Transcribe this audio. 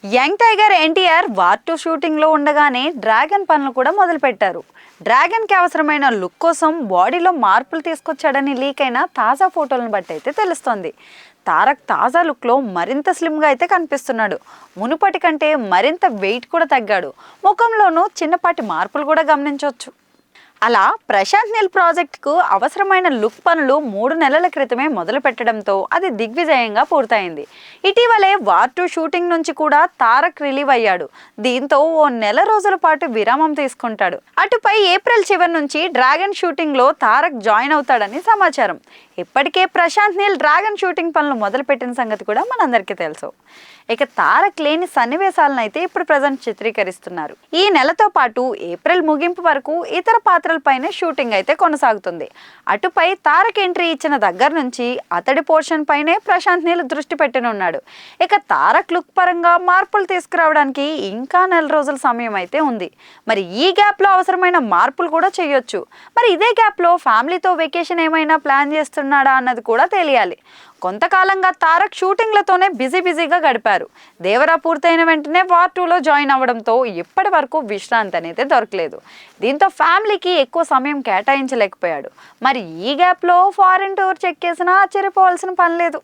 Young tiger NTR war 2 షూటింగ్లో ఉండగానే dragon పనులు కూడా మొదలుపెట్టారు. డ్రాగన్కి అవసరమైన లుక్ కోసం బాడీలో మార్పులు తీసుకొచ్చాడని లీక్ అయిన తాజా ఫోటోలను బట్టి అయితే తెలుస్తోంది. తారక్ తాజా లుక్లో మరింత స్లిమ్గా అయితే కనిపిస్తున్నాడు. మునుపటి కంటే మరింత వెయిట్ కూడా తగ్గాడు. ముఖంలోనూ చిన్నపాటి మార్పులు కూడా గమనించవచ్చు. అలా ప్రశాంత్ నీల్ ప్రాజెక్టుకు అవసరమైన లుక్ పనులు 3 నెలల క్రితమే మొదలు పెట్టడంతో అది దిగ్విజయంగా పూర్తయింది. ఇటీవలే వార్ 2 షూటింగ్ నుంచి కూడా తారక్ రిలీవ్ అయ్యాడు. దీంతో ఓ నెల రోజుల పాటు విరామం తీసుకుంటాడు. అటుపై ఏప్రిల్ చివరి నుంచి డ్రాగన్ షూటింగ్లో తారక్ జాయిన్ అవుతాడని సమాచారం. ఇప్పటికే ప్రశాంత్ నీల్ డ్రాగన్ షూటింగ్ పనులు మొదలుపెట్టిన సంగతి కూడా మనందరికీ తెలుసు. ఇక తారక్ లేని సన్నివేశాలను అయితే ఇప్పుడు ప్రజెంట్ చిత్రీకరిస్తున్నారు. ఈ నెలతో పాటు ఏప్రిల్ ముగింపు వరకు ఇతర పాత్రలపైనే షూటింగ్ అయితే కొనసాగుతుంది. అటుపై తారక్ ఎంట్రీ ఇచ్చిన దగ్గర నుంచి అతడి పోర్షన్ పైనే ప్రశాంత్ నీల్ దృష్టి పెట్టనున్నాడు. ఇక తారక్ లుక్ పరంగా మార్పులు తీసుకురావడానికి ఇంకా నెల రోజుల సమయం అయితే ఉంది. మరి ఈ గ్యాప్లో అవసరమైన మార్పులు కూడా చేయొచ్చు. మరి ఇదే గ్యాప్లో ఫ్యామిలీతో వెకేషన్ ఏమైనా ప్లాన్ చేస్తున్నాడా అన్నది కూడా తెలియాలి. కొంతకాలంగా తారక్ షూటింగ్లతోనే బిజీగా గడిపారు. దేవరా పూర్తయిన వెంటనే వార్ 2లో జాయిన్ అవ్వడంతో ఇప్పటి వరకు విశ్రాంతి అనేది దొరకలేదు. దీంతో ఫ్యామిలీకి ఎక్కువ సమయం కేటాయించలేకపోయాడు. మరి ఈ గ్యాప్లో ఫారిన్ టూర్ చెక్ చేసినా ఆశ్చర్యపోవాల్సిన పని లేదు.